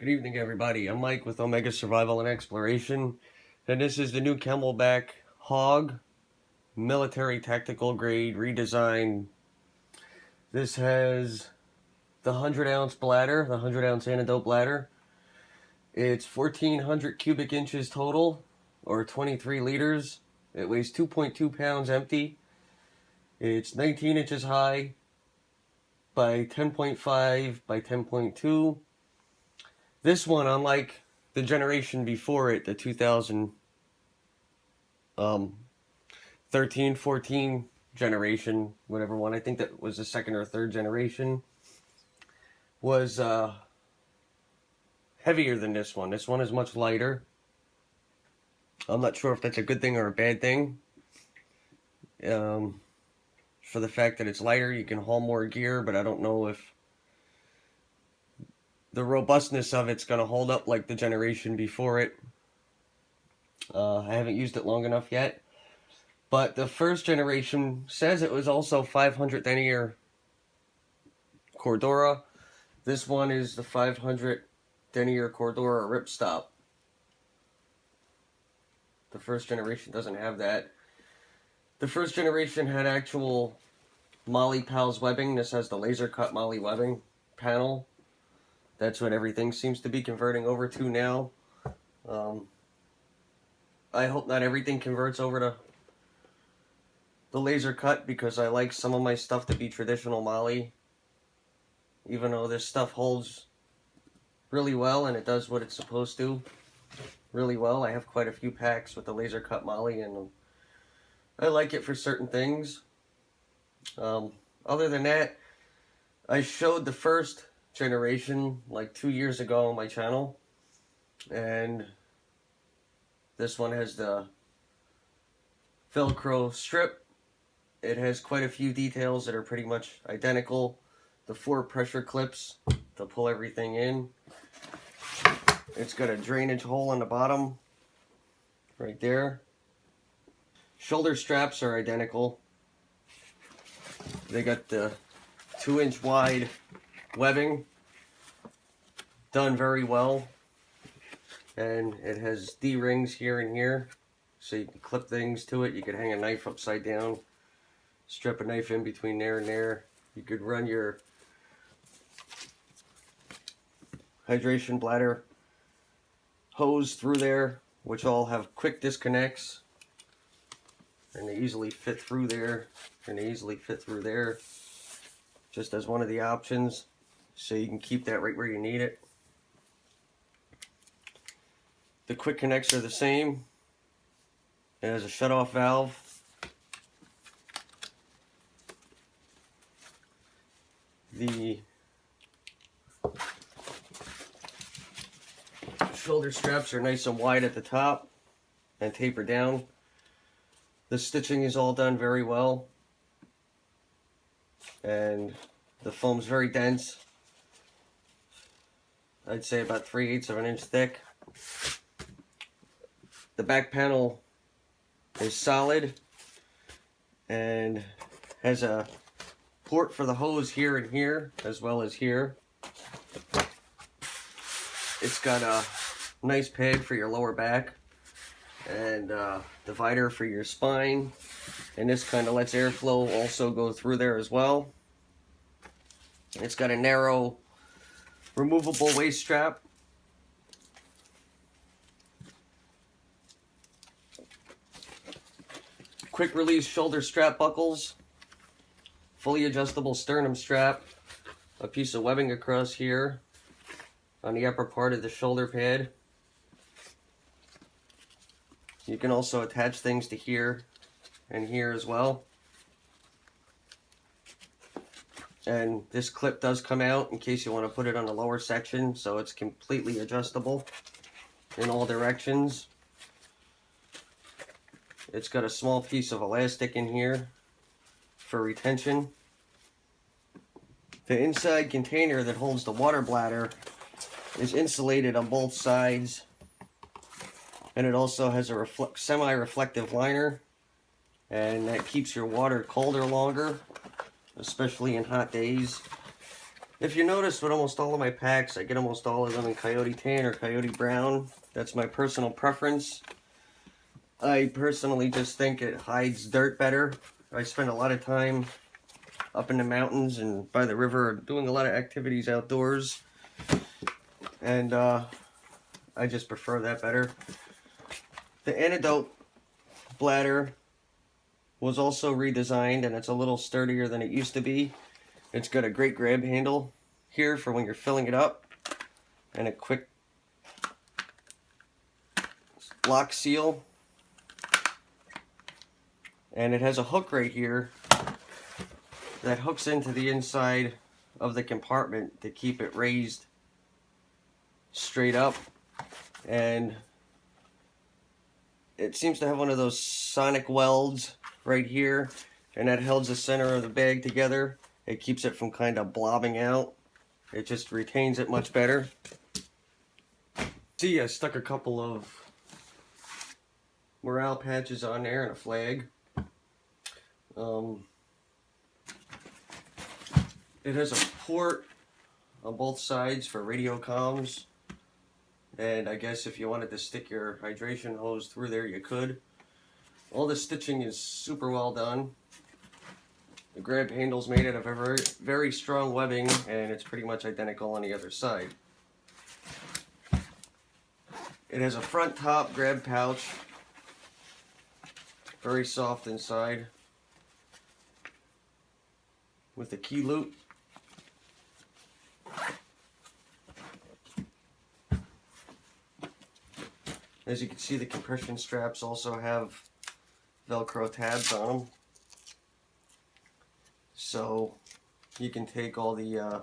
Good evening, everybody. I'm Mike with Omega Survival and Exploration, and this is the new Camelbak hawg, military tactical grade redesigned. This has the 100-ounce bladder, the 100-ounce antidote bladder. It's 1,400 cubic inches total, or 23 liters. It weighs 2.2 pounds empty. It's 19 inches high by 10.5 by 10.2. This one, unlike the generation before it, the 2013, 14 generation, whatever one, I think that was the second or third generation, was heavier than this one. This one is much lighter. I'm not sure if that's a good thing or a bad thing. For the fact that it's lighter, you can haul more gear, but I don't know if the robustness of it's going to hold up like the generation before it. I haven't used it long enough yet. But the first generation says it was also 500 denier Cordura. This one is the 500 denier Cordura ripstop. The first generation doesn't have that. The first generation had actual Molly Pals webbing. This has the laser cut Molly webbing panel. That's what everything seems to be converting over to now. I hope not everything converts over to the laser cut, because I like some of my stuff to be traditional Molly. Even though this stuff holds really well and it does what it's supposed to really well. I have quite a few packs with the laser cut Molly, and I like it for certain things. Other than that, I showed the first generation like 2 years ago on my channel, and this one has the Velcro strip. It has quite a few details that are pretty much identical. The 4 pressure clips to pull everything in. It's got a drainage hole in the bottom right there. Shoulder straps are identical. They got the 2-inch wide webbing done very well, and it has D-rings here and here, so you can clip things to it. You could hang a knife upside down, strap a knife in between there and there. You could run your hydration bladder hose through there, which all have quick disconnects, and they easily fit through there, and they easily fit through there, just as one of the options, so you can keep that right where you need it. The quick connects are the same. It has a shut-off valve. The shoulder straps are nice and wide at the top and taper down. The stitching is all done very well, and the foam's very dense. I'd say about 3/8 of an inch thick. The back panel is solid and has a port for the hose here and here, as well as here. It's got a nice pad for your lower back, and divider for your spine, and this kind of lets airflow also go through there as well. It's got a narrow removable waist strap. Quick release shoulder strap buckles, fully adjustable sternum strap, a piece of webbing across here on the upper part of the shoulder pad. You can also attach things to here and here as well. And this clip does come out in case you want to put it on the lower section, so it's completely adjustable in all directions. It's got a small piece of elastic in here for retention. The inside container that holds the water bladder is insulated on both sides, and it also has a semi-reflective liner, and that keeps your water colder longer, especially in hot days. If you notice with almost all of my packs, I get almost all of them in Coyote Tan or Coyote Brown. That's my personal preference. I personally just think it hides dirt better. I spend a lot of time up in the mountains and by the river doing a lot of activities outdoors. And I just prefer that better. The antidote bladder was also redesigned, and it's a little sturdier than it used to be. It's got a great grab handle here for when you're filling it up, and a quick lock seal. And it has a hook right here that hooks into the inside of the compartment to keep it raised straight up. And it seems to have one of those sonic welds right here, and that holds the center of the bag together. It keeps it from kind of blobbing out. It just retains it much better. See, I stuck a couple of morale patches on there and a flag. It has a port on both sides for radio comms, and I guess if you wanted to stick your hydration hose through there, you could. All the stitching is super well done. The grab handle's made out of a very, very strong webbing, and it's pretty much identical on the other side. It has a front top grab pouch, very soft inside, with a key loop. As you can see, the compression straps also have Velcro tabs on them, so you can take all the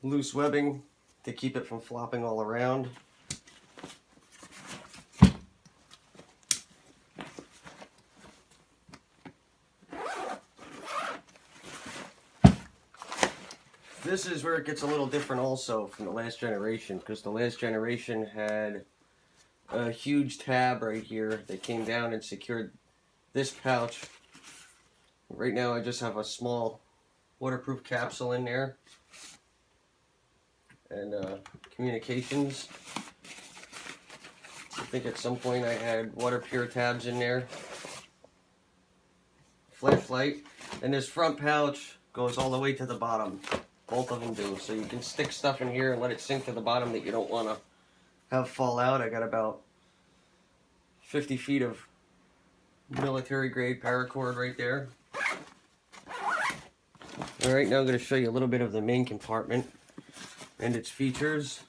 loose webbing to keep it from flopping all around. This is where it gets a little different also from the last generation, because the last generation had a huge tab right here that came down and secured this pouch. Right now I just have a small waterproof capsule in there, and communications. I think at some point I had water pure tabs in there. Flashlight. And this front pouch goes all the way to the bottom. Both of them do. So you can stick stuff in here and let it sink to the bottom that you don't want to have fall out. I got about 50 feet of military grade paracord right there. Alright, now I'm going to show you a little bit of the main compartment and its features.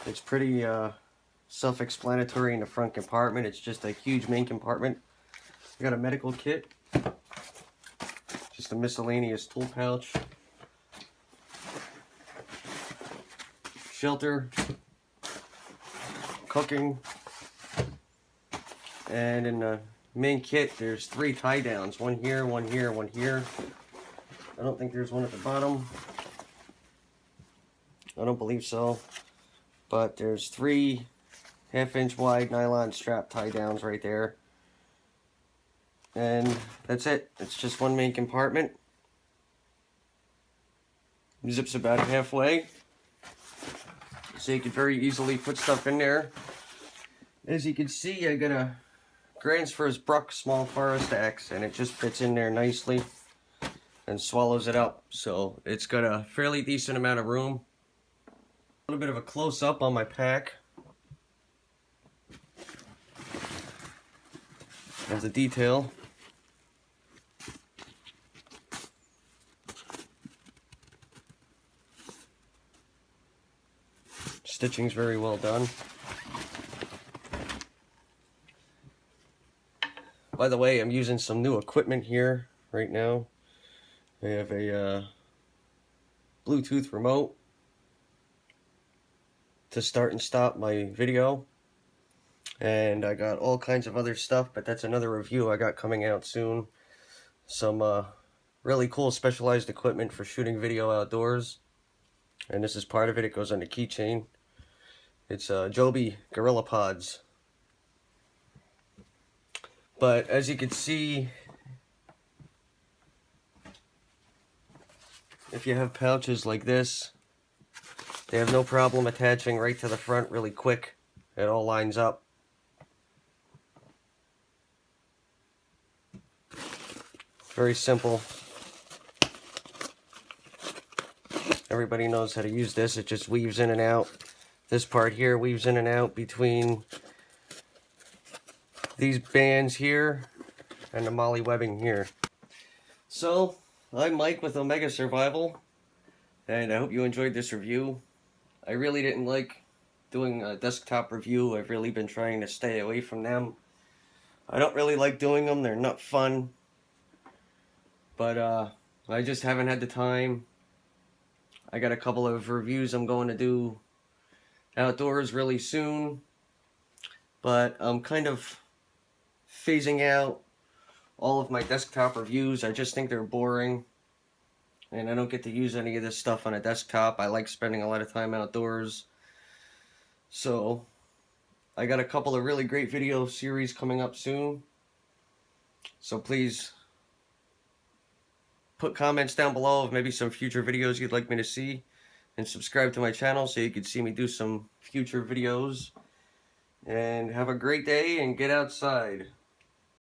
It's pretty self-explanatory in the front compartment. It's just a huge main compartment. I got a medical kit, just a miscellaneous tool pouch, shelter, cooking, and in the main kit there's 3 tie downs, one here, one here, one here. I don't think there's one at the bottom. I don't believe so, but there's 3 half-inch wide nylon strap tie downs right there. And that's it. It's just one main compartment. Zips about halfway, so you can very easily put stuff in there. As you can see, I got a Gransfors Bruck small forest axe, and it just fits in there nicely and swallows it up. So it's got a fairly decent amount of room. A little bit of a close-up on my pack of the detail. Stitching's very well done. By the way, I'm using some new equipment here right now. I have a Bluetooth remote to start and stop my video, and I got all kinds of other stuff, but that's another review I got coming out soon. Some really cool specialized equipment for shooting video outdoors, and this is part of it. It goes on the keychain. It's Joby Gorilla Pods. But as you can see, if you have pouches like this, they have no problem attaching right to the front really quick. It all lines up. Very simple. Everybody knows how to use this. It just weaves in and out. This part here weaves in and out between these bands here and the molly webbing here. So, I'm Mike with Omega Survival, and I hope you enjoyed this review. I really didn't like doing a desktop review. I've really been trying to stay away from them. I don't really like doing them. They're not fun. But I just haven't had the time. I got a couple of reviews I'm going to do outdoors really soon. But I'm kind of phasing out all of my desktop reviews. I just think they're boring. And I don't get to use any of this stuff on a desktop. I like spending a lot of time outdoors. So, I got a couple of really great video series coming up soon. So please put comments down below of maybe some future videos you'd like me to see. And subscribe to my channel so you can see me do some future videos. And have a great day and get outside.